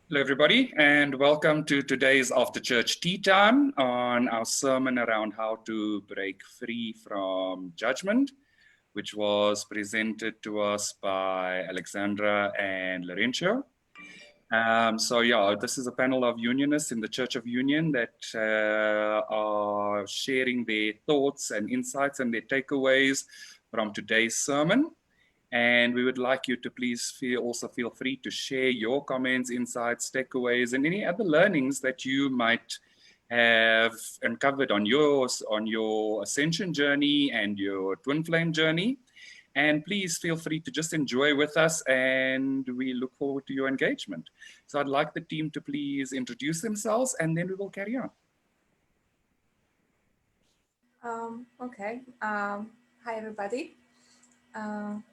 Hello, everybody, and welcome to today's After Church Tea Time on our sermon around how to break free from judgment, which was presented to us by Alexandra and Laurencio. This is a panel of unionists in the Church of Union that are sharing their thoughts and insights and their takeaways from today's sermon. And we would like you to please also feel free to share your comments, insights, takeaways, and any other learnings that you might have uncovered on your Ascension journey and your Twin Flame journey. And please feel free to just enjoy with us, and we look forward to your engagement. So I'd like the team to please introduce themselves, and then we will carry on. Hi, everybody.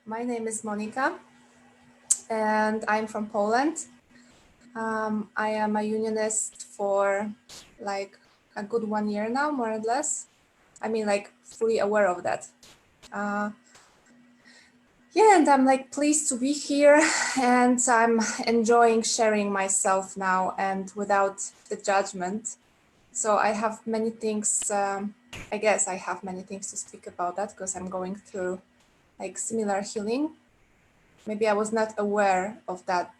My name is Monika, and I'm from Poland. I am a unionist for like a good 1 year now, more or less. I mean, like fully aware of that. And I'm like pleased to be here, and I'm enjoying sharing myself now and without the judgment. So I have many things, I guess I have many things to speak about that because I'm going through like similar healing. Maybe I was not aware of that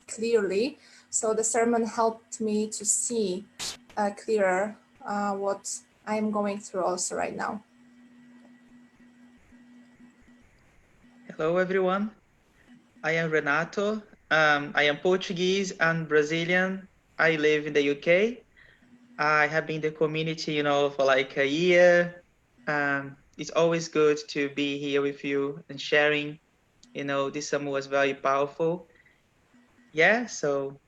clearly. So the sermon helped me to see clearer what I'm going through also right now. Hello, everyone. I am Renato. I am Portuguese and Brazilian. I live in the UK. I have been in the community, for like a year. It's always good to be here with you and sharing. This summer was very powerful. Yeah, so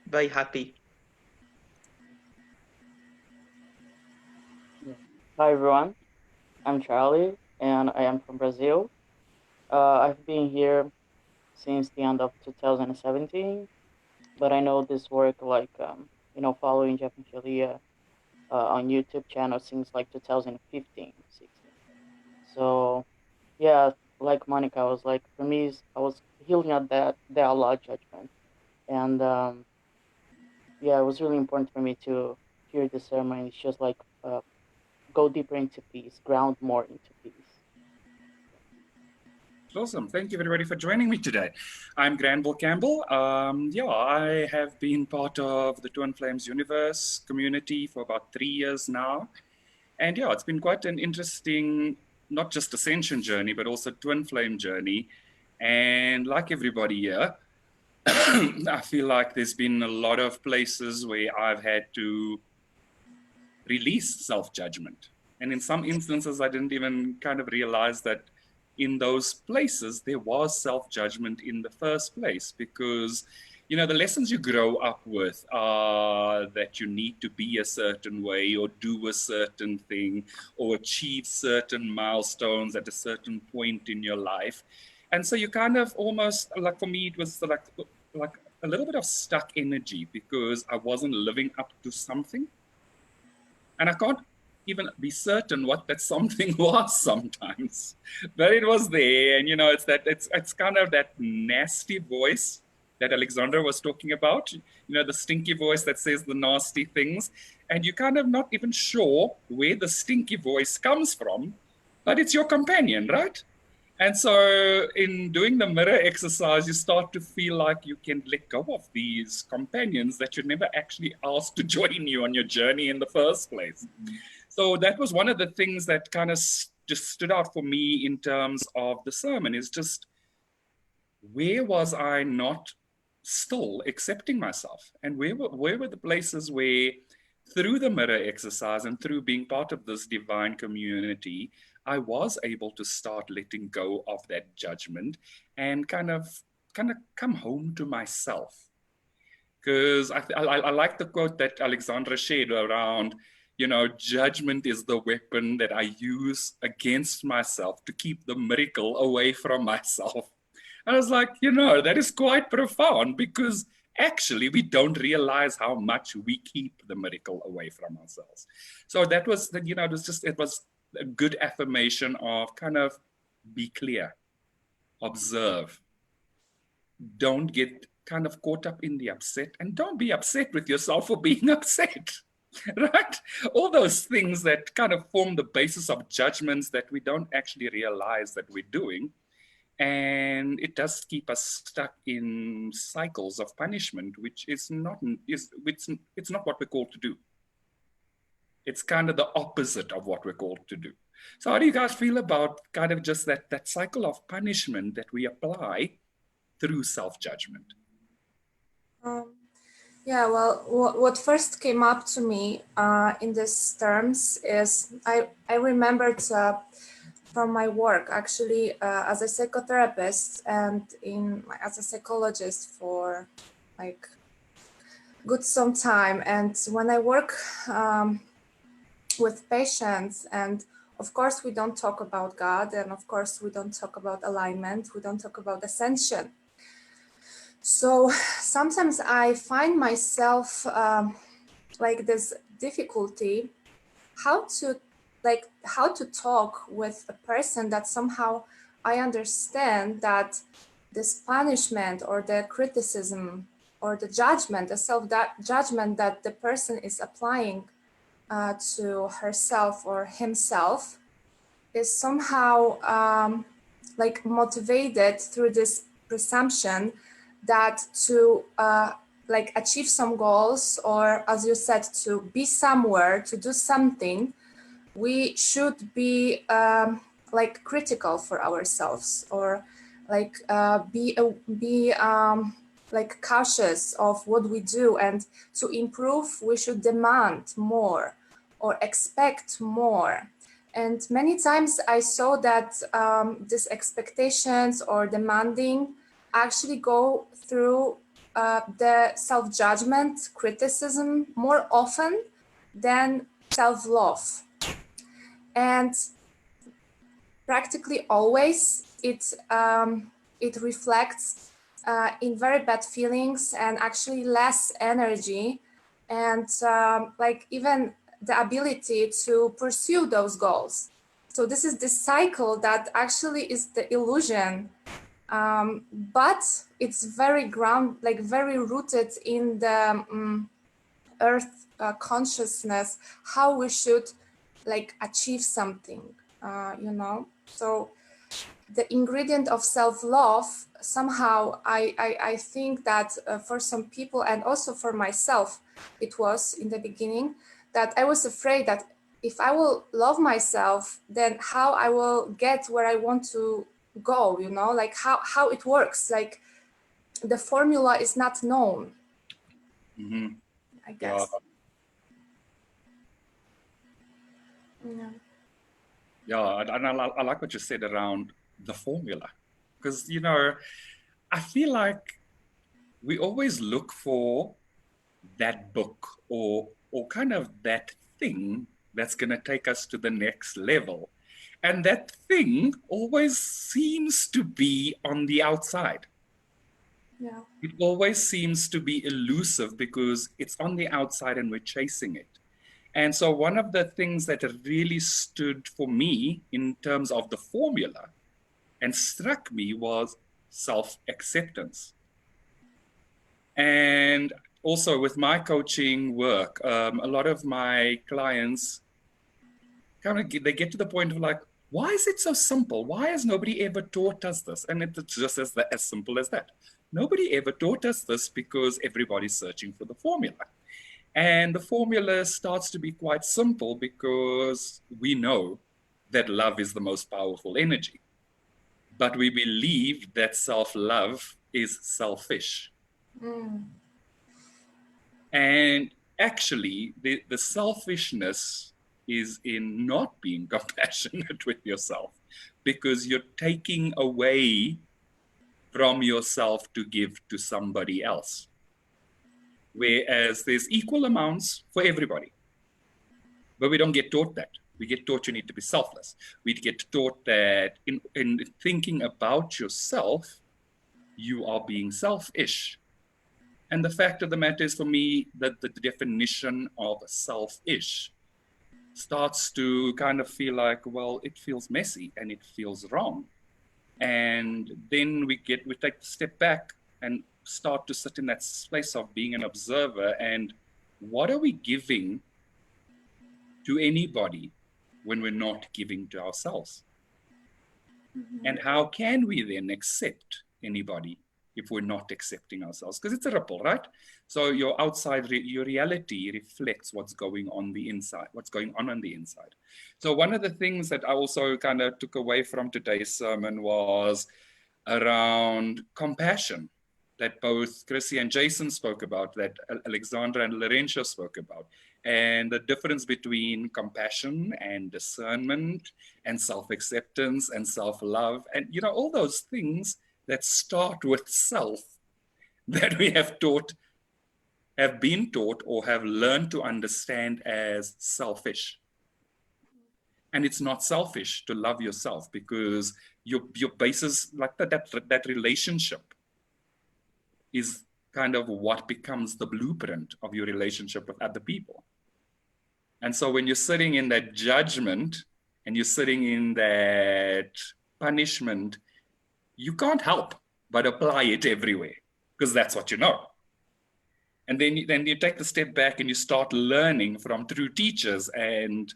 very happy. Hi everyone, I'm Charlie and I am from Brazil. I've been here since the end of 2017, but I know this work following Jeff and Shaleia on YouTube channel since like 2015, 16. So yeah, like Monica, for me, I was healing at that law judgment. And it was really important for me to hear the sermon. It's just like go deeper into peace, ground more into peace. Awesome. Thank you, everybody, for joining me today. I'm Granville Campbell. I have been part of the Twin Flames Universe community for about 3 years now. And it's been quite an interesting, not just Ascension journey, but also Twin Flame journey. And like everybody here, I feel like there's been a lot of places where I've had to release self-judgment. And in some instances, I didn't even kind of realize that in those places, there was self-judgment in the first place, because, the lessons you grow up with are that you need to be a certain way or do a certain thing or achieve certain milestones at a certain point in your life. And so you kind of almost, like for me, it was like a little bit of stuck energy because I wasn't living up to something. And I can't even be certain what that something was sometimes, but it was there. And it's kind of that nasty voice that Alexandra was talking about, the stinky voice that says the nasty things, and you're kind of not even sure where the stinky voice comes from, but it's your companion, right? And so in doing the mirror exercise, you start to feel like you can let go of these companions that you never actually asked to join you on your journey in the first place. So that was one of the things that kind of just stood out for me in terms of the sermon, is just where was I not still accepting myself? And where were the places where, through the mirror exercise and through being part of this divine community, I was able to start letting go of that judgment and kind of come home to myself. Because I like the quote that Alexandra shared around, judgment is the weapon that I use against myself to keep the miracle away from myself. And I was like, that is quite profound, because actually we don't realize how much we keep the miracle away from ourselves. So that was, it was a good affirmation of kind of be clear, observe, don't get kind of caught up in the upset, and don't be upset with yourself for being upset, right? All those things that kind of form the basis of judgments that we don't actually realize that we're doing. And it does keep us stuck in cycles of punishment, which is not, it's not what we're called to do. It's kind of the opposite of what we're called to do. So how do you guys feel about kind of just that cycle of punishment that we apply through self-judgment? Yeah, well, what first came up to me in these terms is I remembered from my work actually as a psychotherapist and as a psychologist for like good some time. And when I work with patients, and of course we don't talk about God, and of course we don't talk about alignment, we don't talk about ascension. So sometimes I find myself like this difficulty how to talk with a person that somehow I understand that this punishment or the criticism or the judgment, the self-judgment that the person is applying to herself or himself is somehow like motivated through this presumption that to like achieve some goals, or as you said, to be somewhere, to do something, we should be like critical for ourselves, or like be like cautious of what we do, and to improve we should demand more or expect more. And many times I saw that these expectations or demanding actually go through the self-judgment, criticism more often than self-love. And practically always it reflects in very bad feelings and actually less energy, and like even the ability to pursue those goals. So this is the cycle that actually is the illusion, but it's very very rooted in the earth consciousness, how we should like achieve something, you know. So the ingredient of self-love, somehow I think that for some people, and also for myself, it was in the beginning that I was afraid that if I will love myself, then how I will get where I want to go, you know, like how it works, like the formula is not known. Mm-hmm. I guess. Yeah, and I like what you said around the formula, because, you know, I feel like we always look for that book or kind of that thing that's going to take us to the next level. And that thing always seems to be on the outside. Yeah. It always seems to be elusive because it's on the outside and we're chasing it. And so one of the things that really stood for me in terms of the formula and struck me was self-acceptance. And also with my coaching work, a lot of my clients kind of they get to the point of like, why is it so simple? Why has nobody ever taught us this? And it's just as simple as that. Nobody ever taught us this because everybody's searching for the formula. And the formula starts to be quite simple because we know that love is the most powerful energy. But we believe that self-love is selfish. And actually, the selfishness is in not being compassionate with yourself, because you're taking away from yourself to give to somebody else. Whereas there's equal amounts for everybody. But we don't get taught that. We get taught you need to be selfless. We get taught that in thinking about yourself, you are being selfish. And the fact of the matter is, for me, that the definition of selfish starts to kind of feel like, well, it feels messy and it feels wrong. And then we take a step back and start to sit in that place of being an observer, and what are we giving to anybody when we're not giving to ourselves? And how can we then accept anybody if we're not accepting ourselves? Because it's a ripple, right? So your outside, your reality reflects what's going on the inside, what's going on the inside. So one of the things that I also kind of took away from today's sermon was around compassion, that both Chrissy and Jason spoke about, that Alexandra and Laurentia spoke about, and the difference between compassion and discernment and self-acceptance and self-love, and all those things that start with self, that we have been taught or have learned to understand as selfish. And it's not selfish to love yourself, because your basis, like that relationship is kind of what becomes the blueprint of your relationship with other people. And so when you're sitting in that judgment and you're sitting in that punishment, you can't help but apply it everywhere, because that's what you know. And then you take the step back and you start learning from true teachers. And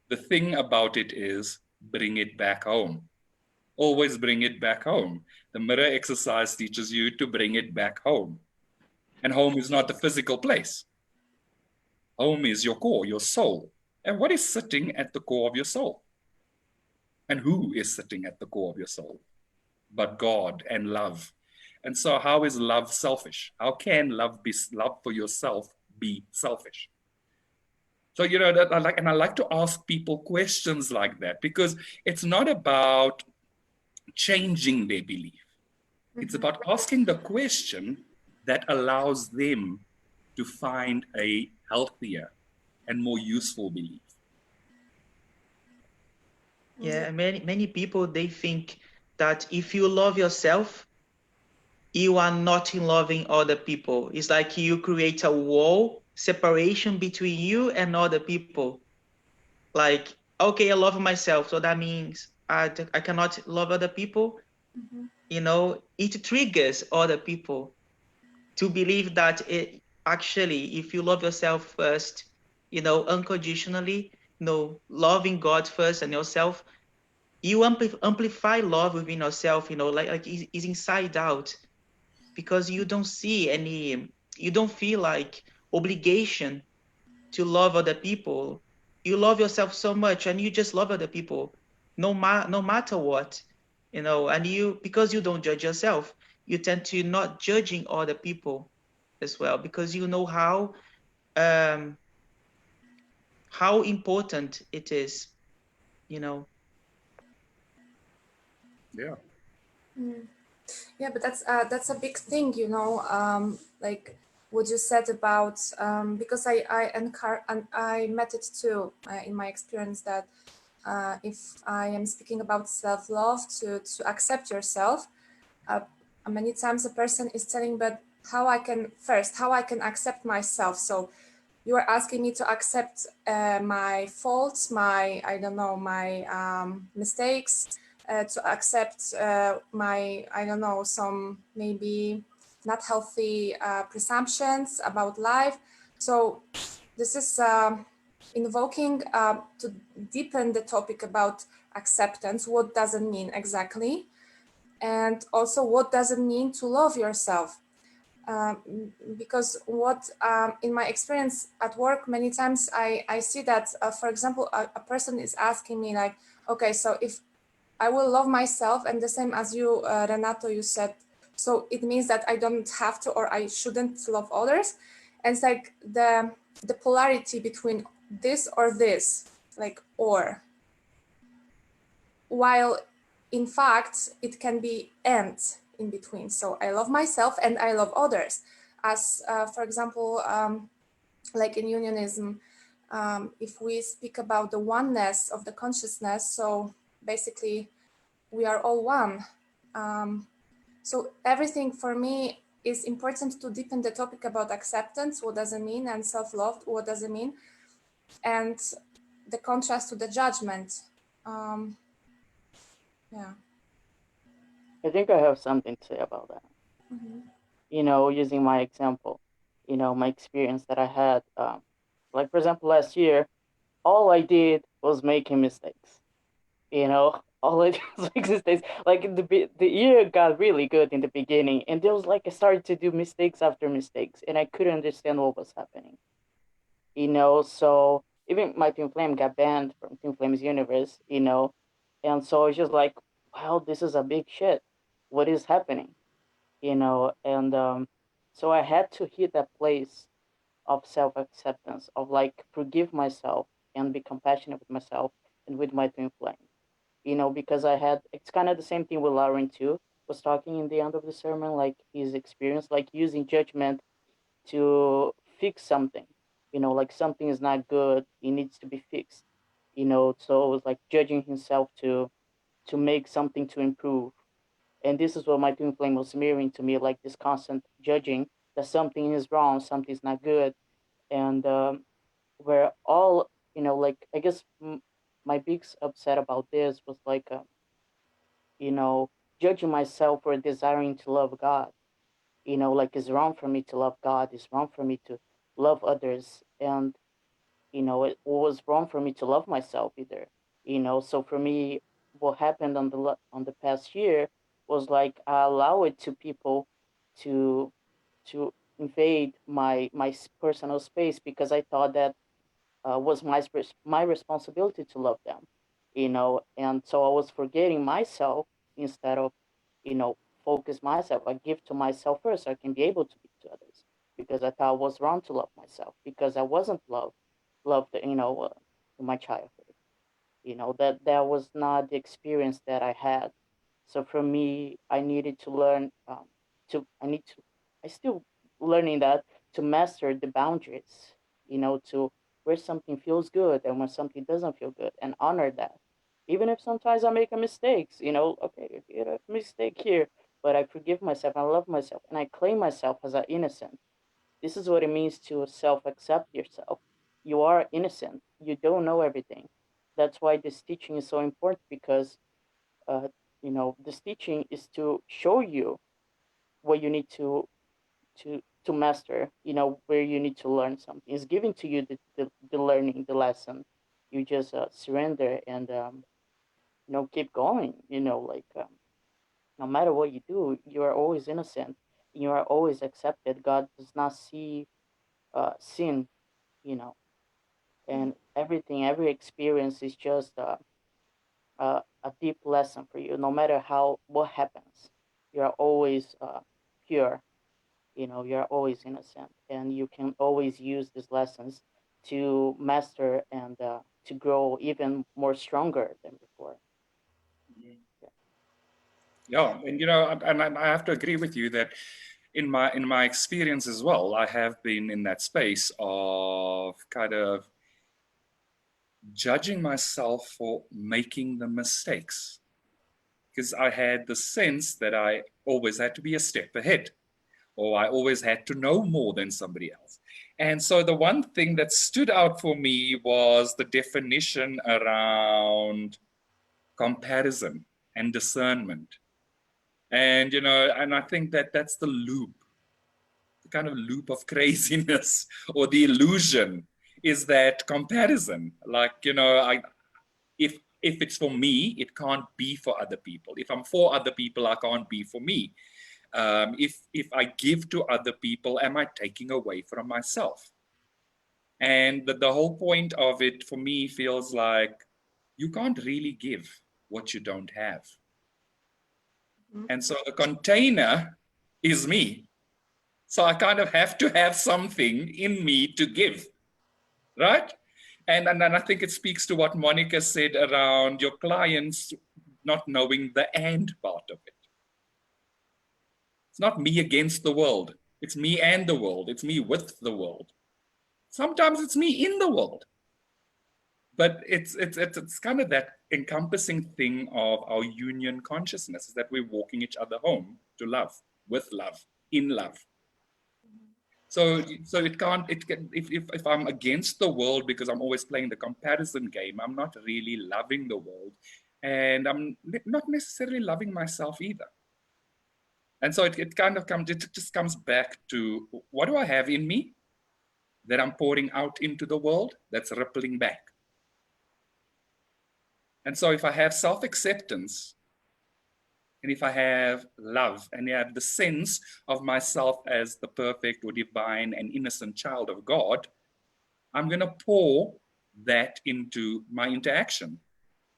the thing about it is, bring it back home. Always bring it back home. The mirror exercise teaches you to bring it back home. And home is not the physical place. Home is your core, your soul. And what is sitting at the core of your soul? And who is sitting at the core of your soul? But God and love. And so how is love selfish? How can love for yourself be selfish? So, I like to ask people questions like that, because it's not about changing their belief. It's about asking the question that allows them to find a healthier and more useful belief. Yeah, many people, they think that if you love yourself, you are not in loving other people. It's like you create a wall, separation between you and other people. Like, okay, I love myself, so that means I cannot love other people. It triggers other people to believe that actually, if you love yourself first, unconditionally, loving God first and yourself, you amplify love within yourself, like it's inside out, because you don't feel like obligation to love other people. You love yourself so much, and you just love other people, no matter what, and because you don't judge yourself, you tend to not judging other people as well, because you know how important it is. Yeah. Yeah, but that's a big thing, like what you said about, because I met it too in my experience, that if I am speaking about self-love, to accept yourself, many times a person is telling, but how I can accept myself. So you are asking me to accept my faults, my mistakes, to accept my some maybe not healthy presumptions about life. So this is invoking to deepen the topic about acceptance. What does it mean exactly? And also, what does it mean to love yourself? Because what in my experience at work, many times I see that, for example, a person is asking me like, okay, so if I will love myself, and the same as you, Renato, you said, so it means that I don't have to, or I shouldn't love others. And it's like the polarity between this or this, like, or, while in fact it can be and in between. So I love myself and I love others, as for example, like in unionism, if we speak about the oneness of the consciousness, so basically we are all one. So everything for me is important to deepen the topic about acceptance, what does it mean, and self-love, what does it mean, and the contrast to the judgment. Yeah. I think I have something to say about that. Mm-hmm. using my example, my experience that I had. Like, for example, last year, all I did was making mistakes. All I did was make mistakes. Like, the year got really good in the beginning, and there was like I started to do mistakes after mistakes, and I couldn't understand what was happening. So even my Twin Flame got banned from Twin Flames universe. And so it's just like, wow, this is a big shit. What is happening? And so I had to hit that place of self acceptance, of like forgive myself and be compassionate with myself and with my twin flame. Because it's kind of the same thing with Lauren too. Was talking in the end of the sermon, like his experience, like using judgment to fix something. Like something is not good, it needs to be fixed. So it was like judging himself to make something to improve. And this is what my twin flame was mirroring to me, like this constant judging that something is wrong, something's not good. And we're all, like, I guess my big upset about this was like, you know, judging myself for desiring to love God. Like, it's wrong for me to love God, it's wrong for me to love others. And, it was wrong for me to love myself either. So for me, what happened on the past year was like I allow it to people to to invade my personal space because I thought that was my responsibility to love them. And so I was forgetting myself instead of you know focus myself. I give to myself first so I can be able to give to others, because I thought it was wrong to love myself because I wasn't loved in my childhood. That was not the experience that I had. So for me, I needed to learn to I need to I still learning that, to master the boundaries, to where something feels good and when something doesn't feel good, and honor that. Even if sometimes I make a mistakes, okay, I did a mistake here, but I forgive myself, I love myself, and I claim myself as an innocent. This is what it means to self-accept yourself. You are innocent. You don't know everything. That's why this teaching is so important, because uh, this teaching is to show you what you need to master. Where you need to learn something. It's giving to you the learning, the lesson. You just surrender and keep going. Like, no matter what you do, you are always innocent. You are always accepted. God does not see sin. You know, and everything, every experience is just a deep lesson for you. No matter what happens, you are always pure. You're always innocent, and you can always use these lessons to master and to grow even more stronger than before. Yeah, and I have to agree with you that in my experience as well, I have been in that space of kind of judging myself for making the mistakes, because I had the sense that I always had to be a step ahead, or I always had to know more than somebody else. And so the one thing that stood out for me was the definition around comparison and discernment. And I think that that's the loop, the kind of loop of craziness or the illusion is that comparison. Like, if it's for me, it can't be for other people. If I'm for other people, I can't be for me. If I give to other people, am I taking away from myself? And the whole point of it for me feels like you can't really give what you don't have. And so the container is me. So I kind of have to have something in me to give, right? And then I think it speaks to what Monica said around your clients not knowing the and part of it. It's not me against the world. It's me and the world. It's me with the world. Sometimes it's me in the world. But it's kind of that encompassing thing of our union consciousness, is that we're walking each other home to love, with love, in love. So it can't, if I'm against the world because I'm always playing the comparison game, I'm not really loving the world, and I'm not necessarily loving myself either. And so it kind of comes, it just comes back to, what do I have in me that I'm pouring out into the world that's rippling back? And so if I have self-acceptance, and if I have love, and I have the sense of myself as the perfect or divine and innocent child of God, I'm going to pour that into my interaction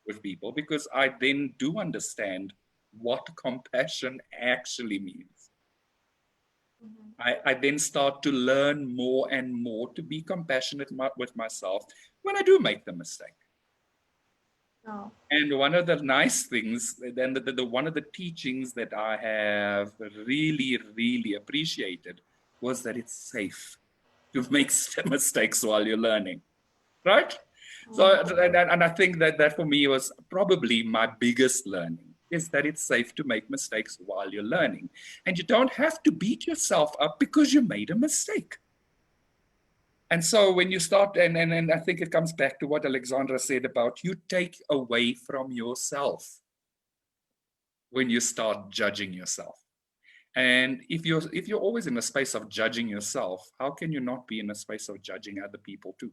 with people, because I then do understand what compassion actually means. I then start to learn more and more to be compassionate with myself when I do make the mistake. Oh. And one of the nice things, then one of the teachings that I have really, really appreciated was that it's safe to make mistakes while you're learning, right? So, and I think that for me was probably my biggest learning, is that it's safe to make mistakes while you're learning. And you don't have to beat yourself up because you made a mistake. And so when you start, and I think it comes back to what Alexandra said about, you take away from yourself when you start judging yourself. And if you're always in a space of judging yourself, how can you not be in a space of judging other people too?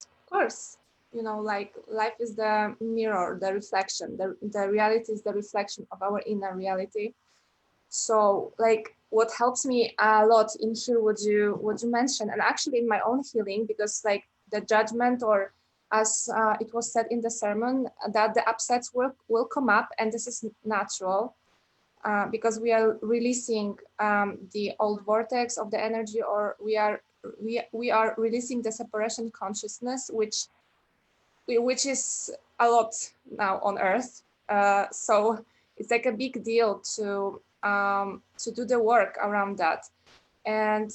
Of course, you know, like life is the mirror, the reflection. The reality is the reflection of our inner reality. So like what helps me a lot in here, what you mentioned, and actually in my own healing, because like the judgment, or as it was said in the sermon, that the upsets will come up, and this is natural. Because we are releasing the old vortex of the energy, or we are releasing the separation consciousness, which is a lot now on Earth. So it's like a big deal to do the work around that. And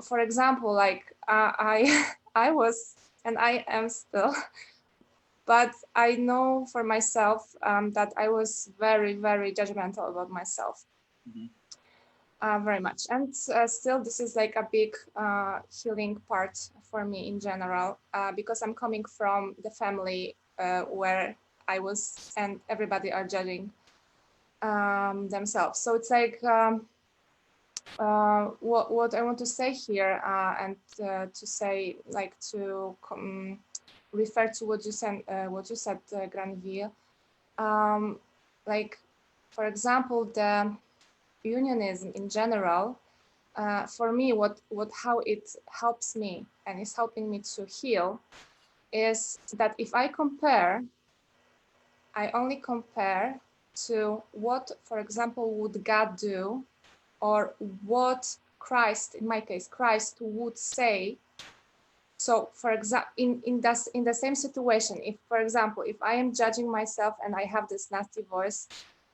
for example, like I I was, and I am still. But I know for myself that I was very, very judgmental about myself, very much. And still, this is like a big healing part for me in general, because I'm coming from the family where I was, and everybody are judging themselves. So it's like what I want to say here, and to say, like, to refer to what you said, Granville. Like, for example, the unionism in general, for me, how it helps me and is helping me to heal is that if I compare, I only compare to what, for example, would God do, or what Christ, in my case, Christ would say. So, for example, in the same situation, if, for example, if I am judging myself and I have this nasty voice,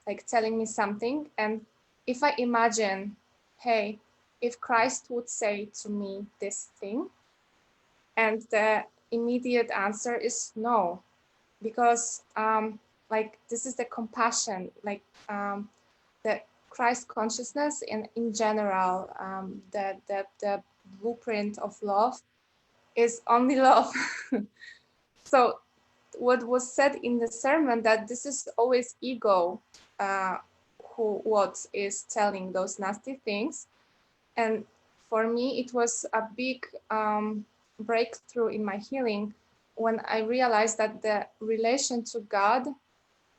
like telling me something, and if I imagine, hey, if Christ would say to me this thing, and the immediate answer is no, because like this is the compassion, like the Christ consciousness, and in general, the blueprint of love is only love. So what was said in the sermon, that this is always ego what is telling those nasty things. And for me, it was a big breakthrough in my healing when I realized that the relation to God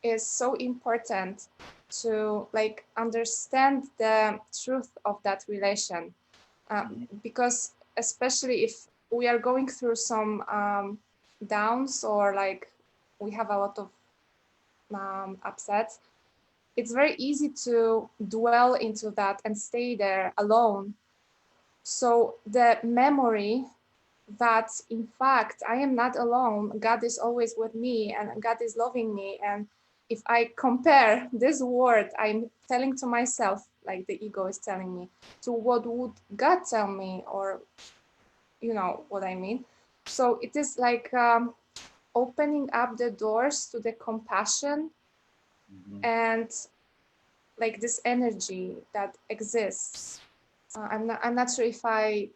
is so important, to like understand the truth of that relation, because especially if we are going through some downs, or like we have a lot of upsets, it's very easy to dwell into that and stay there alone. So the memory that in fact I am not alone, God is always with me, and God is loving me. And if I compare this word I'm telling to myself, like the ego is telling me, to what would God tell me, or you know what I mean. So it is like opening up the doors to the compassion and like this energy that exists. I'm not sure if I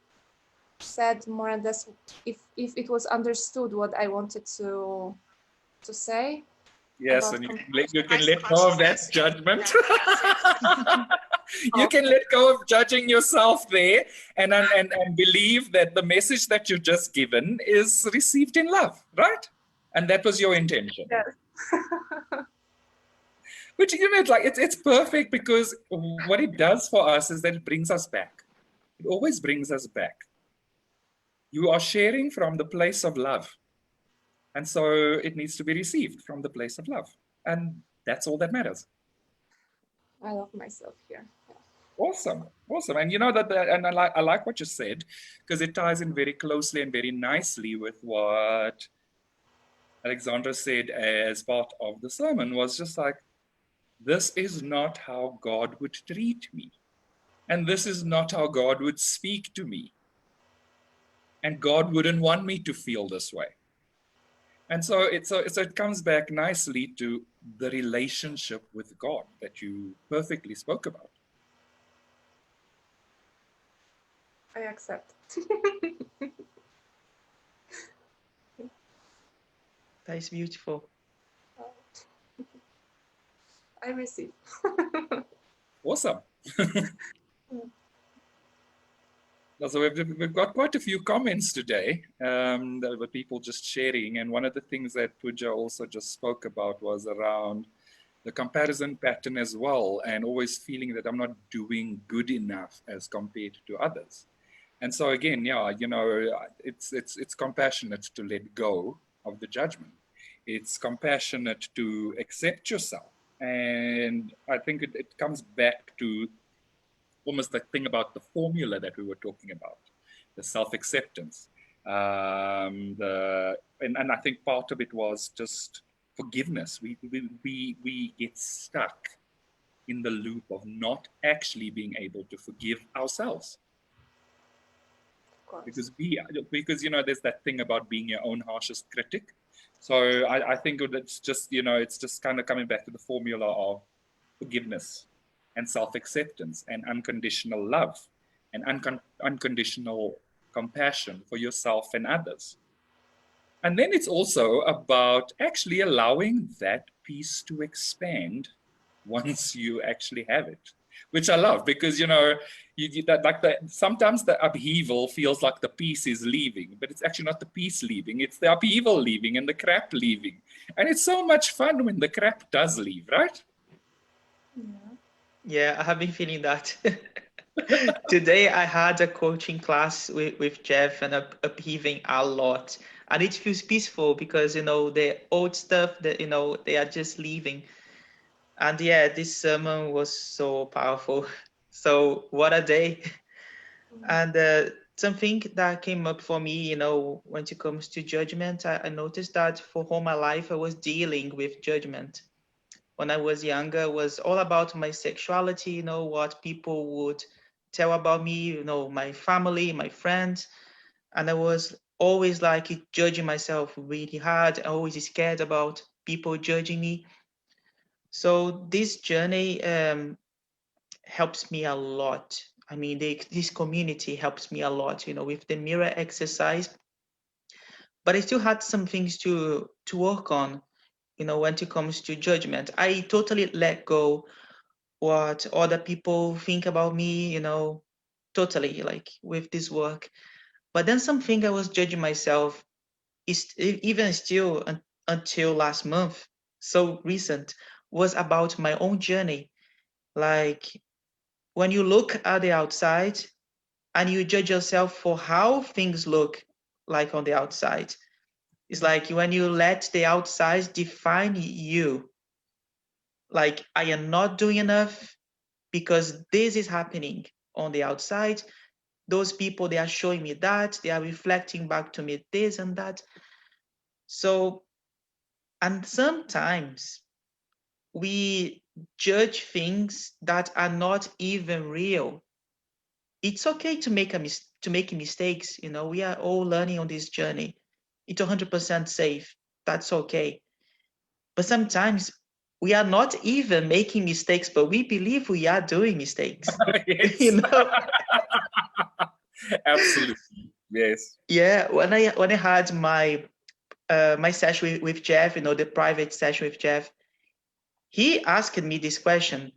said more or less, if it was understood what I wanted to say. Yes, about and compassion. you can let go of that judgment. You can let go of judging yourself there and believe that the message that you've just given is received in love, right? And that was your intention. Yes. Which, you know, it's perfect, because what it does for us is that it brings us back. It always brings us back. You are sharing from the place of love. And so it needs to be received from the place of love. And that's all that matters. I love myself here. Yeah. Awesome. Awesome. And you know and I like what you said, because it ties in very closely and very nicely with what Alexandra said as part of the sermon, was just like, this is not how God would treat me. And this is not how God would speak to me. And God wouldn't want me to feel this way. And so it comes back nicely to the relationship with God that you perfectly spoke about. I accept. That is beautiful. I receive. Awesome. So we've got quite a few comments today that were people just sharing. And one of the things that Pooja also just spoke about was around the comparison pattern as well, and always feeling that I'm not doing good enough as compared to others. And so again, yeah, you know, it's compassionate to let go of the judgment. It's compassionate to accept yourself. And I think it comes back to almost that thing about the formula that we were talking about, the self-acceptance. And I think part of it was just forgiveness. We get stuck in the loop of not actually being able to forgive ourselves. Because you know, there's that thing about being your own harshest critic. So I think it's just, you know, it's just kind of coming back to the formula of forgiveness and self-acceptance and unconditional love and unconditional compassion for yourself and others. And then it's also about actually allowing that peace to expand once you actually have it, which I love, because, you know, sometimes the upheaval feels like the peace is leaving, but it's actually not the peace leaving, it's the upheaval leaving and the crap leaving. And it's so much fun when the crap does leave, right? Yeah, I have been feeling that. Today I had a coaching class with Jeff and upheaving a lot. And it feels peaceful because, you know, the old stuff that, you know, they are just leaving. And yeah, this sermon was so powerful. So what a day. And something that came up for me, you know, when it comes to judgment, I noticed that for all my life, I was dealing with judgment. When I was younger, it was all about my sexuality, you know, what people would tell about me, you know, my family, my friends. And I was always like judging myself really hard, always scared about people judging me. So this journey helps me a lot. I mean, this community helps me a lot, you know, with the mirror exercise. But I still had some things to work on, you know, when it comes to judgment. I totally let go what other people think about me, you know, totally like with this work. But then something I was judging myself is even still until last month, so recent, was about my own journey. Like when you look at the outside and you judge yourself for how things look like on the outside, it's like when you let the outside define you, like I am not doing enough because this is happening on the outside. Those people, they are showing me that, they are reflecting back to me this and that. So, and sometimes we judge things that are not even real. It's okay to make mistakes, you know, we are all learning on this journey. It's 100% safe, that's okay. But sometimes we are not even making mistakes, but we believe we are doing mistakes. You know? Absolutely. Yes. Yeah, when I had my my session with Jeff, the private session with Jeff, he asked me this question: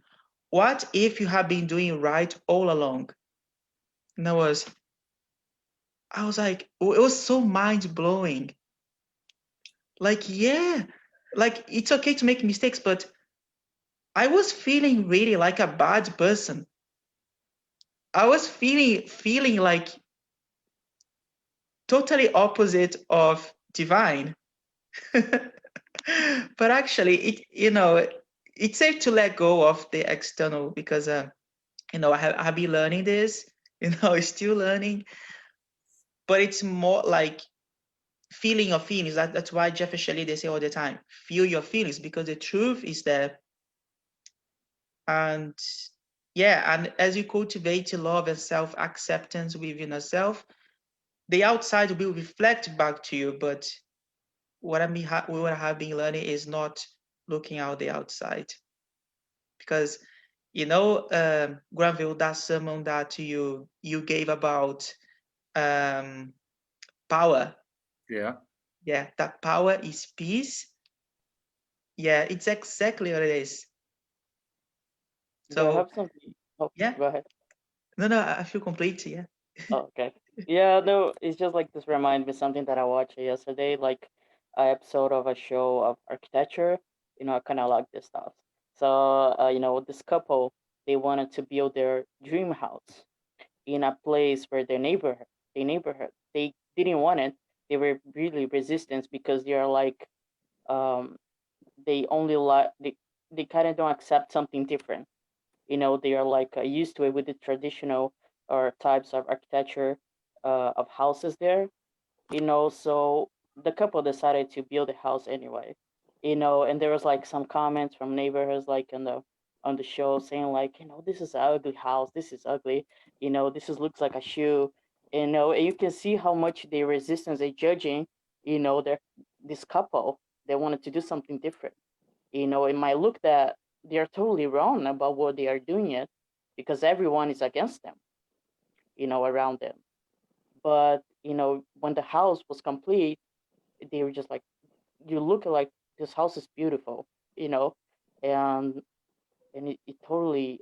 what if you have been doing right all along? And I was like, it was so mind blowing. Like, yeah, like it's okay to make mistakes, but I was feeling really like a bad person. I was feeling like totally opposite of divine. But actually, it's safe to let go of the external, because I have been learning this, still learning, but it's more like feeling your feelings. That's why Jeff and Shaleia, they say all the time, feel your feelings, because the truth is there. And yeah, and as you cultivate love and self-acceptance within yourself, the outside will reflect back to you. But what I have been learning is not looking out the outside, because Granville, that sermon that you gave about power. Yeah. Yeah, that power is peace. Yeah, it's exactly what it is. Yeah, I So have something. Oh, yeah, go ahead. no, I feel complete. Yeah. Oh, okay. Yeah, no, it's just like this remind me something that I watched yesterday, like an episode of a show of architecture. I kind of like this stuff. So, this couple, they wanted to build their dream house in a place where their neighborhood, they didn't want it. They were really resistant because they are like, um, they only like they kind of don't accept something different. They are like used to it with the traditional or types of architecture of houses there. So the couple decided to build a house anyway. And there was like some comments from neighborhoods like on the show saying like, this is an ugly house, this is ugly, this looks like a shoe. And you can see how much they resistance they judging, their this couple. They wanted to do something different. It might look that they are totally wrong about what they are doing it because everyone is against them, around them. But, when the house was complete, they were just like, you look like this house is beautiful, you know, and it totally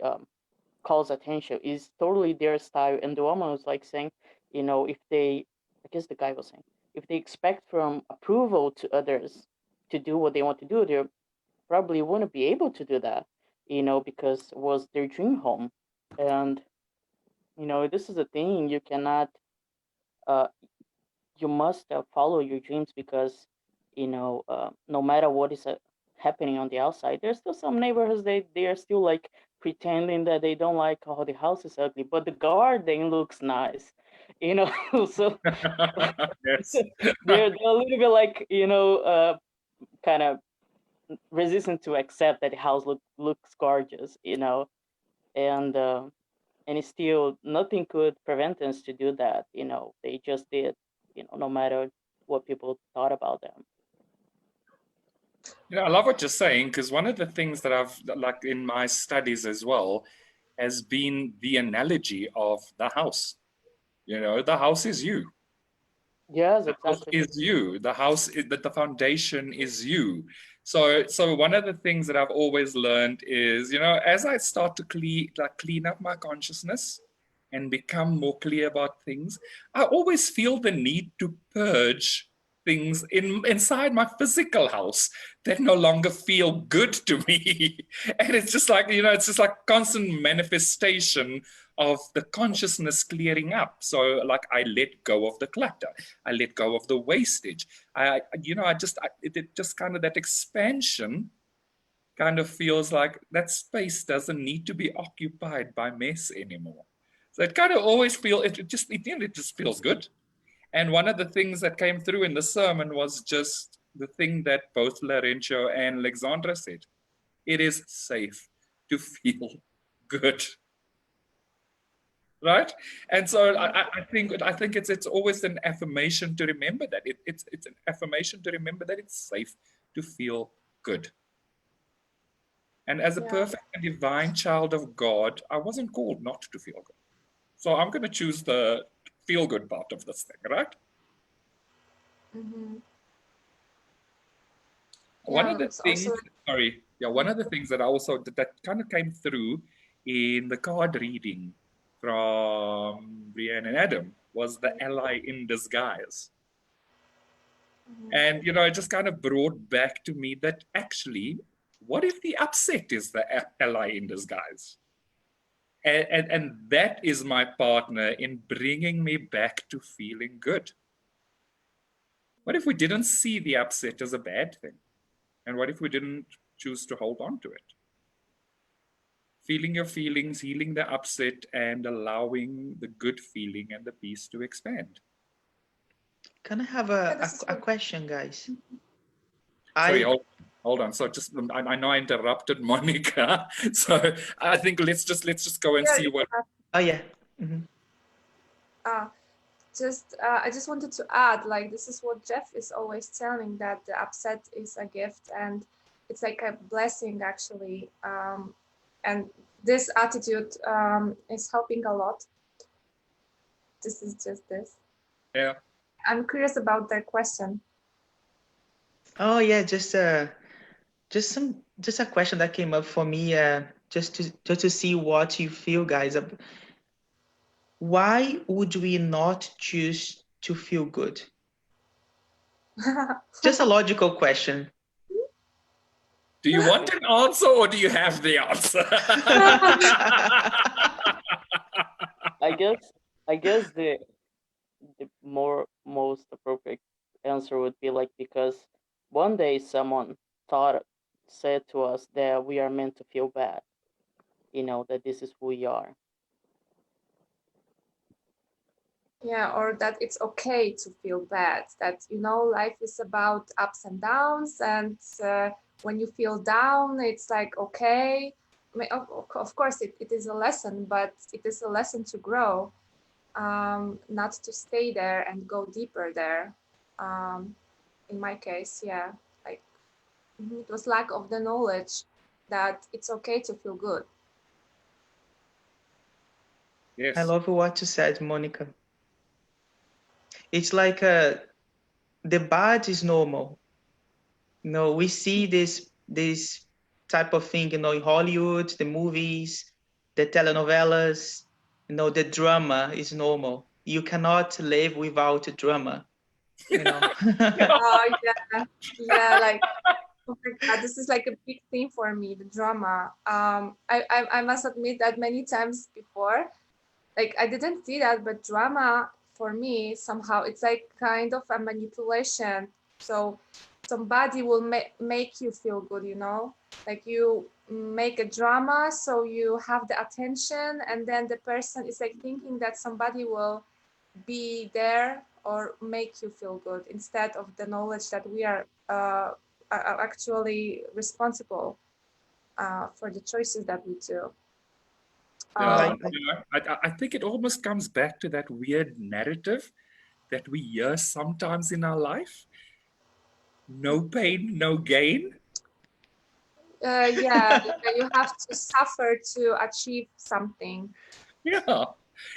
calls attention. It's totally their style. And the woman was like saying, if they, I guess the guy was saying, if they expect from approval to others to do what they want to do, they probably wouldn't be able to do that, because it was their dream home. And, this is a thing you cannot, uh, you must follow your dreams because, no matter what is happening on the outside, there's still some neighborhoods they are still like pretending that they don't like how the house is ugly, but the garden looks nice, so Yes. they're a little bit like, kind of resistant to accept that the house looks gorgeous, and it's still nothing could prevent us to do that. They just did, no matter what people thought about them. I love what you're saying, because one of the things that I've, like in my studies as well, has been the analogy of the house. The house is you. Yes, The house exactly. is you. The house is that the foundation is you. So one of the things that I've always learned is, as I start to clean up my consciousness and become more clear about things, I always feel the need to purge things inside my physical house that no longer feel good to me. And it's just like, it's just like constant manifestation of the consciousness clearing up. So like I let go of the clutter. I let go of the wastage. It just kind of that expansion kind of feels like that space doesn't need to be occupied by mess anymore. So it kind of always feels, it just feels good. And one of the things that came through in the sermon was just the thing that both Laurencio and Alexandra said. It is safe to feel good. Right. And so I think it's always an affirmation to remember that it's an affirmation to remember that it's safe to feel good. And as a Yeah. perfect and divine child of God, I wasn't called not to feel good. So I'm going to choose the feel good part of this thing, right? Mm-hmm. One of Yeah, the it's things, also sorry, yeah, one of the things that I also that kind of came through in the card reading from Brienne and Adam was the ally in disguise. And, it just kind of brought back to me that actually, what if the upset is the ally in disguise? And that is my partner in bringing me back to feeling good. What if we didn't see the upset as a bad thing? And what if we didn't choose to hold on to it? Feeling your feelings, healing the upset, and allowing the good feeling and the peace to expand. Can I have a question, guys? Sorry, hold on. So just I know I interrupted Monica, so I think let's just go and see what. Oh yeah. I just wanted to add, like, this is what Jeff is always telling, that the upset is a gift and it's like a blessing, actually. And this attitude is helping a lot. This is just this. Yeah. I'm curious about the question. Oh yeah, just a question that came up for me, just to see what you feel, guys. Why would we not choose to feel good? Just a logical question. Do you want an answer or do you have the answer? I guess the most appropriate answer would be like, because one day someone said to us that we are meant to feel bad, that this is who we are. Yeah, or that it's okay to feel bad, that, life is about ups and downs, and when you feel down, it's like, okay. I mean, of course, it is a lesson, but it is a lesson to grow, not to stay there and go deeper there. In my case, yeah, like it was lack of the knowledge that it's okay to feel good. Yes. I love what you said, Monica. It's like the bad is normal. We see this type of thing, in Hollywood, the movies, the telenovelas, the drama is normal. You cannot live without drama. Oh yeah, like, oh my God, this is like a big thing for me, the drama. I must admit that many times before, like, I didn't see that, but drama for me, somehow it's like kind of a manipulation. So somebody will make you feel good, like you make a drama so you have the attention, and then the person is like thinking that somebody will be there or make you feel good, instead of the knowledge that we are actually responsible for the choices that we do. Yeah, I think it almost comes back to that weird narrative that we hear sometimes in our life. No pain, no gain. Yeah, you have to suffer to achieve something. Yeah.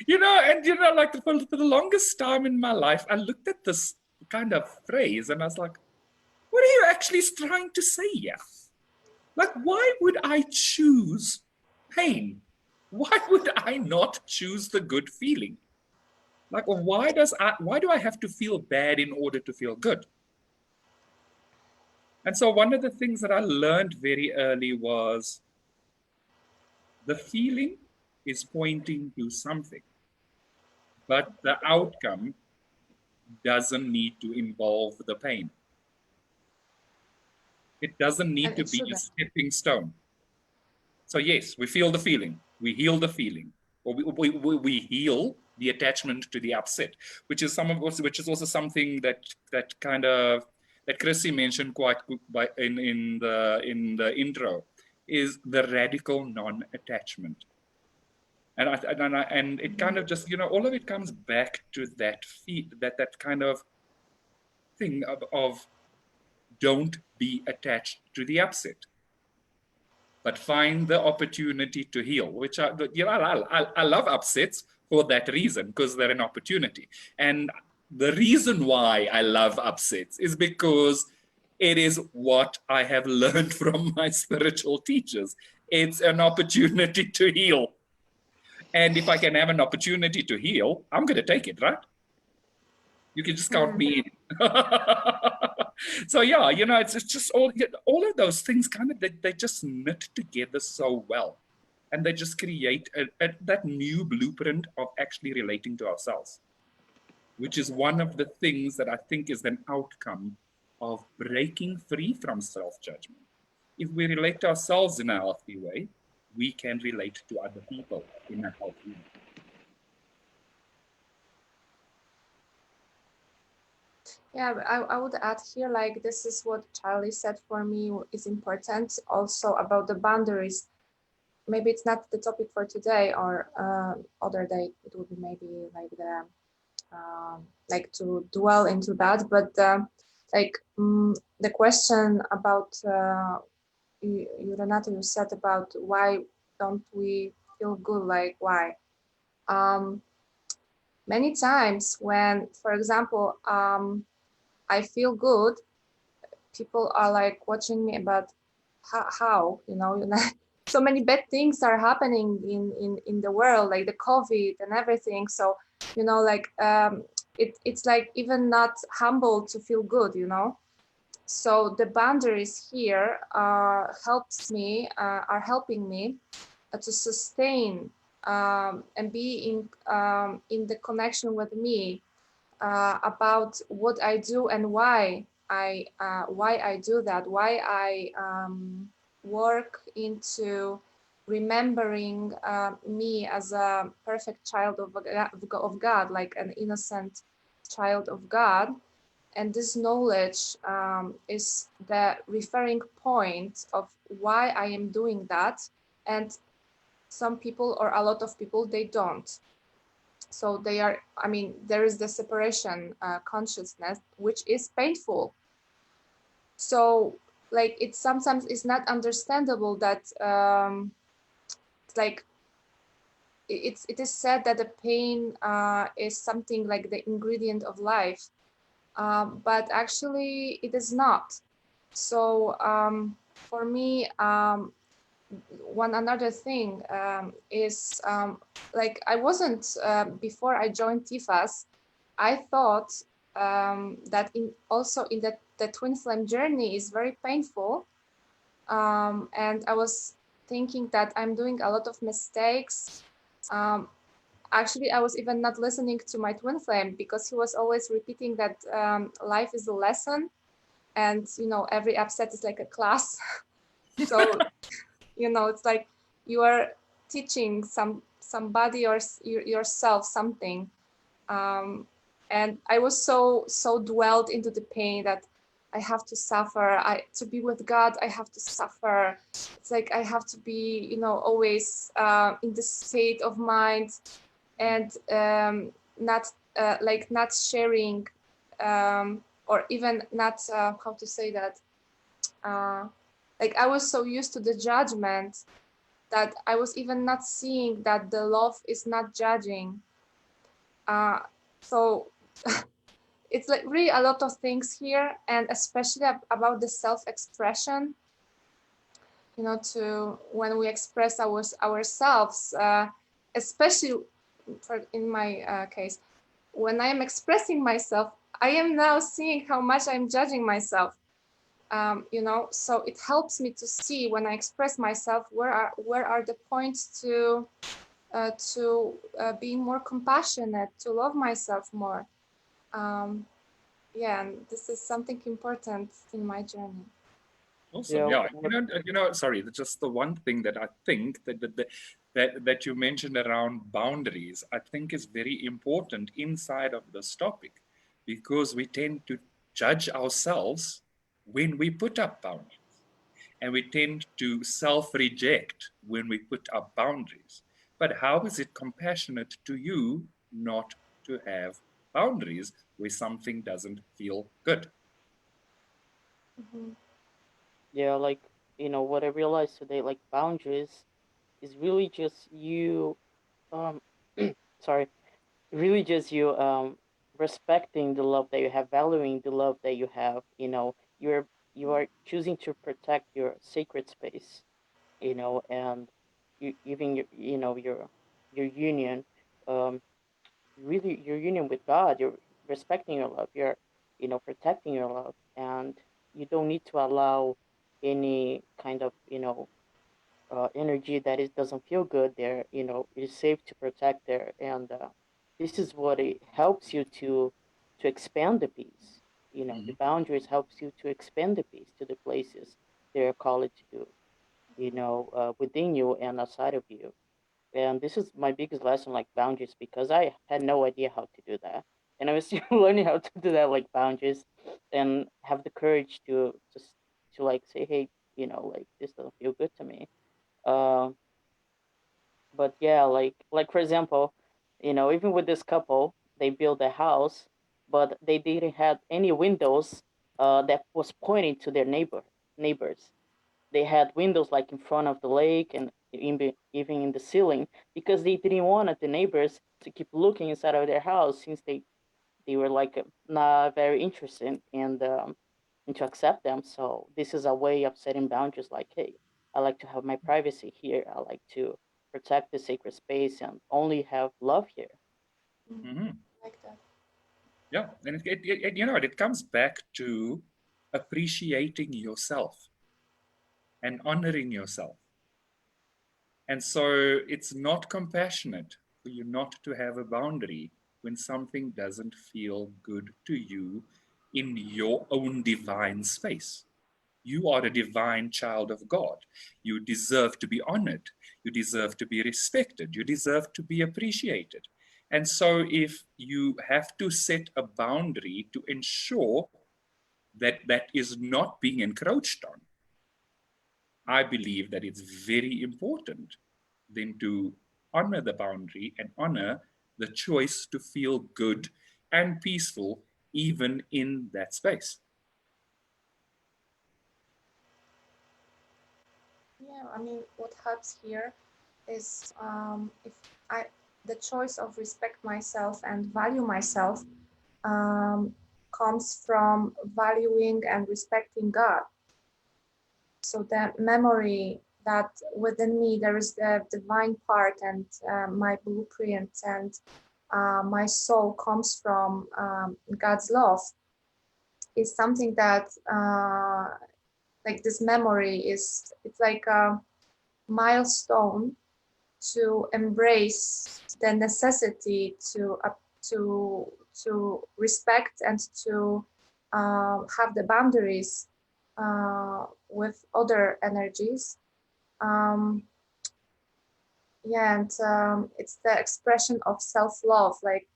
Like for the longest time in my life, I looked at this kind of phrase and I was like, what are you actually trying to say here? Like, why would I choose pain? Why would I not choose the good feeling? Like, why do I have to feel bad in order to feel good? And so one of the things that I learned very early was the feeling is pointing to something, but the outcome doesn't need to involve the pain. It doesn't need to be a stepping stone. So yes, we feel the feeling, we heal the feeling, or we heal the attachment to the upset, which is also something that Chrissy mentioned quite in the intro, is the radical non-attachment. And it kind of just, all of it comes back to that kind of thing of don't be attached to the upset, but find the opportunity to heal, which I love upsets for that reason, because they're an opportunity. And the reason why I love upsets is because It is what I have learned from my spiritual teachers. It's an opportunity to heal. And if I can have an opportunity to heal, I'm going to take it, right? You can just count me in. So yeah, you know, it's just all of those things kind of, they just knit together so well. And they just create that new blueprint of actually relating to ourselves, which is one of the things that I think is an outcome of breaking free from self-judgment. If we relate to ourselves in a healthy way, we can relate to other people in a healthy way. Yeah, but I would add here, like, this is what Charlie said for me is important also about the boundaries. Maybe it's not the topic for today, or other day it would be maybe like the like to dwell into that, but like the question about you Renato, you said about why don't we feel good, like why many times when, for example, I feel good, people are like watching me about how you know so many bad things are happening in the world, like the COVID and everything. So you know, like it's like even not humble to feel good, you know. So the boundaries here are helping me to sustain and be in the connection with me about what I do and why I do that, why I work into remembering me as a perfect child of God, like an innocent child of God. And this knowledge is the referring point of why I am doing that. And some people, or a lot of people, they don't. So they are, I mean, there is the separation consciousness, which is painful. So like it sometimes is not understandable that like it is said that the pain is something like the ingredient of life, but actually it is not. So for me, one another thing is like I wasn't before I joined TIFAS, I thought that also in the twin flame journey is very painful, and I was thinking that I'm doing a lot of mistakes. Actually, I was even not listening to my twin flame because he was always repeating that life is a lesson, and you know every upset is like a class. So you know, it's like you are teaching somebody or yourself something, and I was so dwelled into the pain that I have to suffer. To be with God, I have to suffer. It's like I have to be, you know, always in this state of mind, and not like not sharing, or even not how to say that. Like I was so used to the judgment that I was even not seeing that the love is not judging. So it's like really a lot of things here, and especially about the self-expression, you know, to when we express ourselves, especially in my case, when I am expressing myself, I am now seeing how much I'm judging myself. You know, so it helps me to see when I express myself where are the points to being more compassionate, to love myself more. Yeah, and this is something important in my journey. Awesome. Yeah. Sorry, just the one thing that I think that you mentioned around boundaries, I think is very important inside of this topic, because we tend to judge ourselves when we put up boundaries, and we tend to self-reject when we put up boundaries. But how is it compassionate to you not to have boundaries where something doesn't feel good? Mm-hmm. Yeah, like, what I realized today, like boundaries is really just you, um, sorry, really just you respecting the love that you have, valuing the love that you have. You're you are choosing to protect your sacred space, and even your union, um, really your union with God. You're respecting your love. You're protecting your love, and you don't need to allow any kind of energy that doesn't feel good there. It is safe to protect there, and this is what it helps you to expand the peace. The boundaries helps you to expand the peace to the places they're called to do. Within you and outside of you. And this is my biggest lesson, like boundaries, because I had no idea how to do that, and I was still learning how to do that, like boundaries, and have the courage to just to like say, hey, like this doesn't feel good to me. Um, but yeah, like for example, even with this couple, they built a house, but they didn't have any windows that was pointing to their neighbors. They had windows like in front of the lake and even in the ceiling, because they didn't want the neighbors to keep looking inside of their house, since they were like not very interested in to accept them. So this is a way of setting boundaries, like, hey, I like to have my privacy here. I like to protect the sacred space and only have love here. Like that. Yeah, and it comes back to appreciating yourself and honoring yourself. And so it's not compassionate for you not to have a boundary when something doesn't feel good to you in your own divine space. You are a divine child of God. You deserve to be honored. You deserve to be respected. You deserve to be appreciated. And so if you have to set a boundary to ensure that that is not being encroached on, I believe that it's very important then to honor the boundary and honor the choice to feel good and peaceful even in that space. Yeah, I mean, what helps here is if I the choice of respect myself and value myself um, comes from valuing and respecting God. So that memory that within me there is the divine part, and my blueprint, and my soul comes from God's love, is something that like this memory is, it's like a milestone to embrace the necessity to respect and to have the boundaries with other energies. Um, yeah, and it's the expression of self-love, like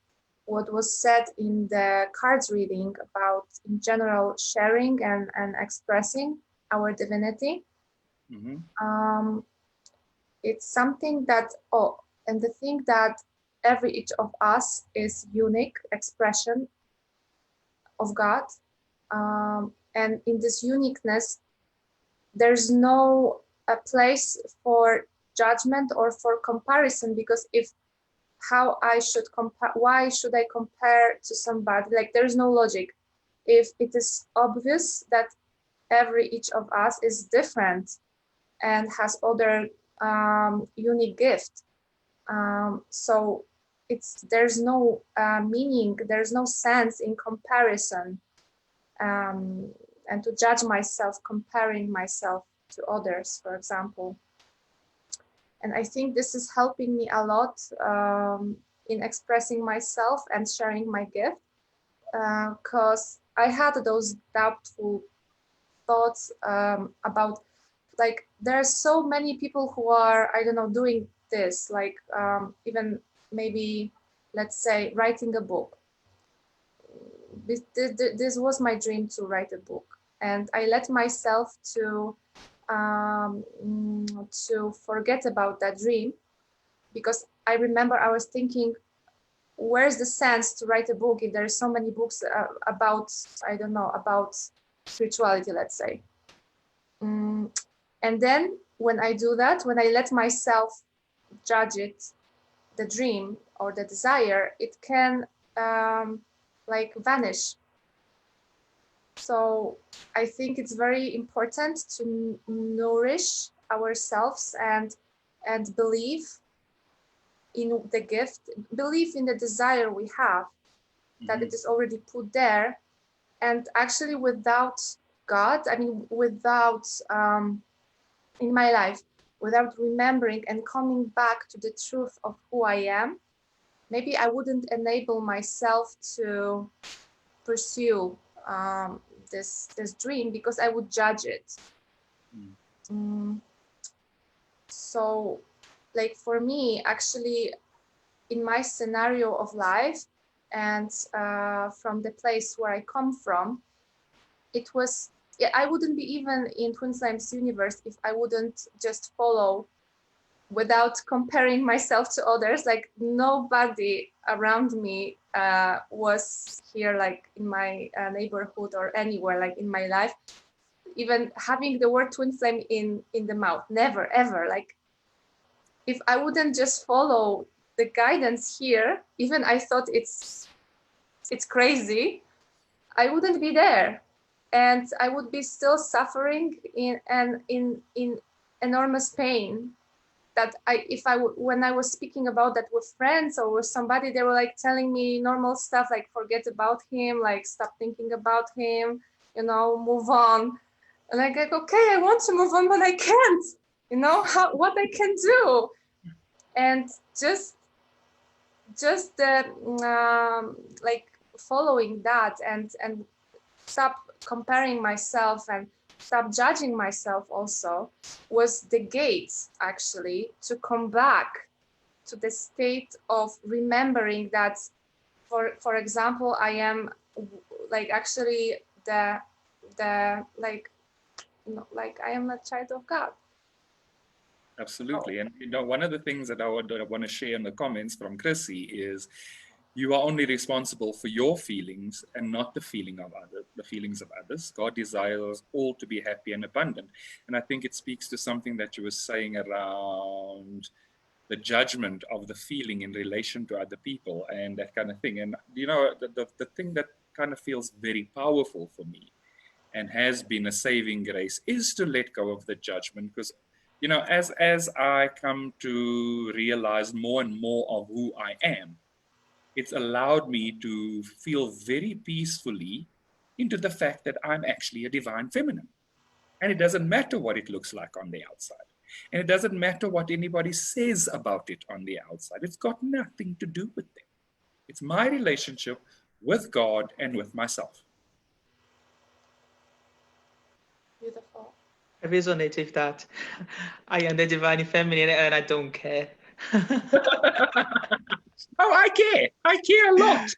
what was said in the cards reading about, in general, sharing and expressing our divinity. Mm-hmm. It's something that, oh, and the thing that every each of us is unique expression of God. And in this uniqueness, there's no a place for judgment or for comparison, because if how I should compare, why should I compare to somebody? Like, there's no logic. If it is obvious that every each of us is different and has other unique gift, so there's no meaning, there's no sense in comparison, and to judge myself comparing myself to others, for example. And I think this is helping me a lot in expressing myself and sharing my gift, because I had those doubtful thoughts about, like, there are so many people who are, I don't know, doing this, like even maybe, let's say, writing a book. This was my dream, to write a book, and I let myself to forget about that dream, because I remember I was thinking, where's the sense to write a book if there's so many books about, I don't know, about spirituality, let's say. And then when I do that, when I let myself judge it, the dream or the desire, it can like vanish. So I think it's very important to nourish ourselves and believe in the gift, believe in the desire we have, that it is already put there. And actually without God, I mean, without, in my life, without remembering and coming back to the truth of who I am, maybe I wouldn't enable myself to pursue this dream, because I would judge it. So like for me, actually, in my scenario of life and from the place where I come from, it was, yeah, I wouldn't be even in Twin Flames universe if I wouldn't just follow without comparing myself to others. Like nobody around me was here, like in my neighborhood or anywhere, like in my life, even having the word twin flame in the mouth. Never, ever. Like if I wouldn't just follow the guidance here, even I thought it's crazy, I wouldn't be there. And I would be still suffering in enormous pain. That when I was speaking about that with friends or with somebody, they were like telling me normal stuff, like forget about him, like stop thinking about him, you know, move on. And I go, okay, I want to move on, but I can't, you know, what I can do. And just the like following that and stop comparing myself and stop judging myself also was the gate actually to come back to the state of remembering that for example, I am like actually the like, you know, like I am a child of God. Absolutely. And you know, one of the things that I want to share in the comments from Chrissy is you are only responsible for your feelings and not the feelings of others. God desires all to be happy and abundant. And I think it speaks to something that you were saying around the judgment of the feeling in relation to other people and that kind of thing. And you know, the thing that kind of feels very powerful for me and has been a saving grace is to let go of the judgment, because you know, as I come to realize more and more of who I am, it's allowed me to feel very peacefully into the fact that I'm actually a divine feminine. And it doesn't matter what it looks like on the outside. And it doesn't matter what anybody says about it on the outside. It's got nothing to do with them. It's my relationship with God and with myself. Beautiful. I resonate with that. I am the divine feminine and I don't care. Oh, I care. I care a lot.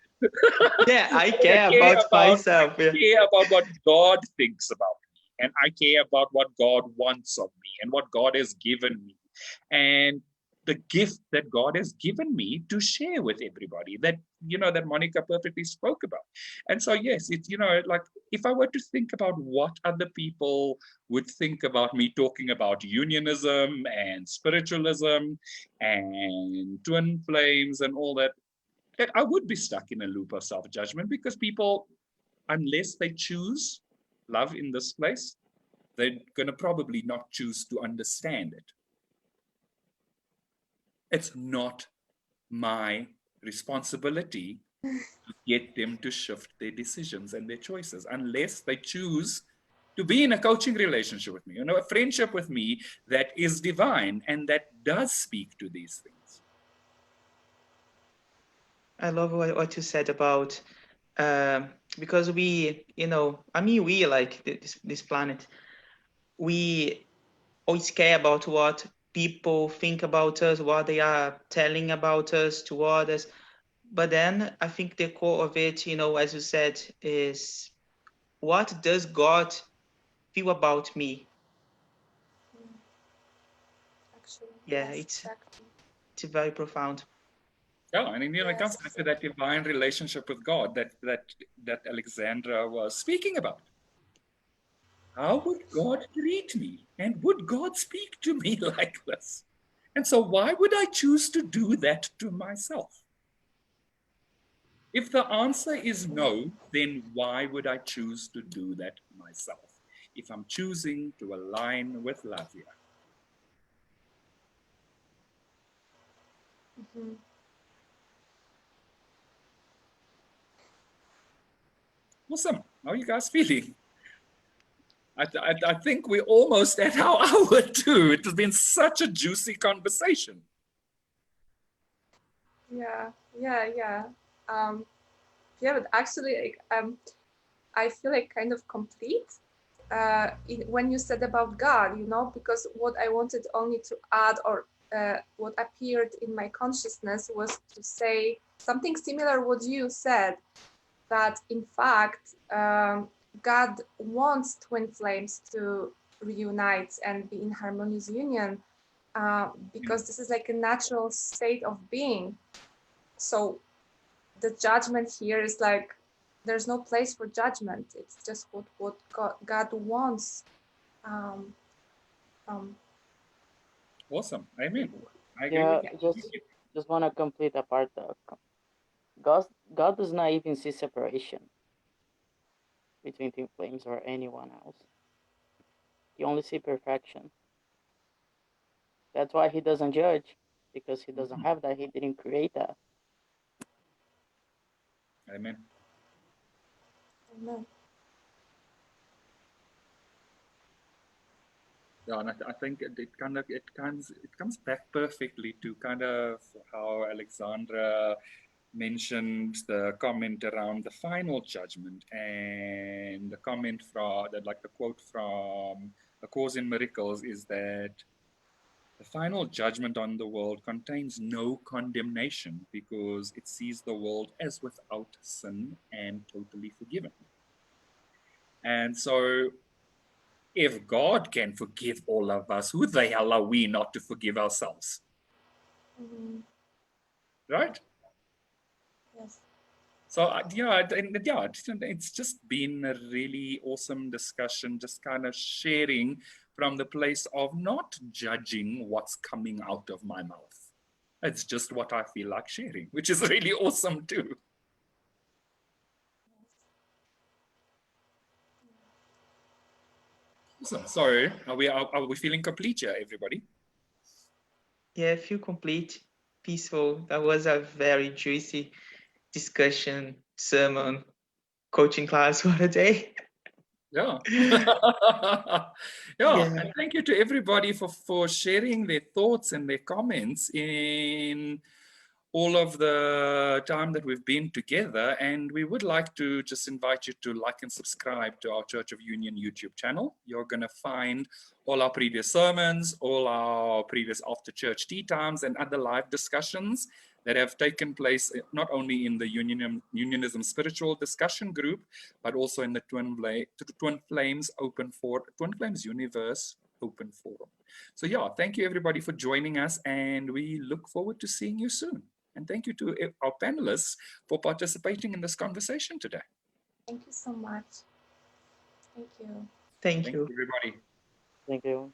Yeah, I care about myself. I care about what God thinks about me. And I care about what God wants of me and what God has given me. And the gift that God has given me to share with everybody that, you know, that Monica perfectly spoke about. And so, yes, it's, you know, like if I were to think about what other people would think about me talking about unionism and spiritualism and twin flames and all that, I would be stuck in a loop of self-judgment, because people, unless they choose love in this place, they're going to probably not choose to understand it. It's not my responsibility to get them to shift their decisions and their choices, unless they choose to be in a coaching relationship with me, you know, a friendship with me that is divine and that does speak to these things. I love what you said about because we, you know, I mean, we like this planet, we always care about what people think about us, what they are telling about us to others. But then I think the core of it, you know, as you said, is what does God feel about me? Actually, Yeah, yes, it's exactly. very profound. Yeah, and you know, it Yes, comes back to that divine relationship with God that Alexandra was speaking about. How would God treat me? And would God speak to me like this? And so why would I choose to do that to myself? If the answer is no, then why would I choose to do that myself? If I'm choosing to align with love here. Mhm. Awesome. How are you guys feeling? I think we're almost at our hour too. It has been such a juicy conversation. Yeah, yeah. Yeah, but actually, like, I feel like kind of complete when you said about God, you know, because what I wanted only to add, or what appeared in my consciousness, was to say something similar what you said, that in fact God wants twin flames to reunite and be in harmonious union, because this is like a natural state of being. So the judgment here is like, there's no place for judgment. It's just what God wants. Um, um, Awesome. Amen. I agree Yeah, with you. just want to complete a part. God does not even see separation between twin flames or anyone else. He only sees perfection. That's why he doesn't judge, because he doesn't have that. He didn't create that. Amen. no. Yeah, and I think it comes back perfectly to kind of how Alexandra mentioned the comment around the final judgment, and the comment from that, like the quote from A Course in Miracles, is that the final judgment on the world contains no condemnation because it sees the world as without sin and totally forgiven. And so, if God can forgive all of us, who the hell are we not to forgive ourselves? Mhm. Right? Yes. So, yeah, it's just been a really awesome discussion, just kind of sharing from the place of not judging what's coming out of my mouth. It's just what I feel like sharing, which is really awesome too. Awesome. Sorry, are we feeling complete here, everybody? Yeah, I feel complete, peaceful. That was a very juicy discussion, sermon, coaching class. What a day. Yeah. Yeah. Yeah. And thank you to everybody for sharing their thoughts and their comments in all of the time that we've been together. And we would like to just invite you to like and subscribe to our Church of Union YouTube channel. You're going to find all our previous sermons, all our previous after church tea times, and other live discussions that have taken place not only in the Unionism spiritual discussion group, but also in the Twin Flames Universe Open Forum. So yeah, thank you everybody for joining us, and we look forward to seeing you soon. And thank you to our panelists for participating in this conversation today. Thank you so much. Thank you. Thank Thank you. you, everybody. Thank you.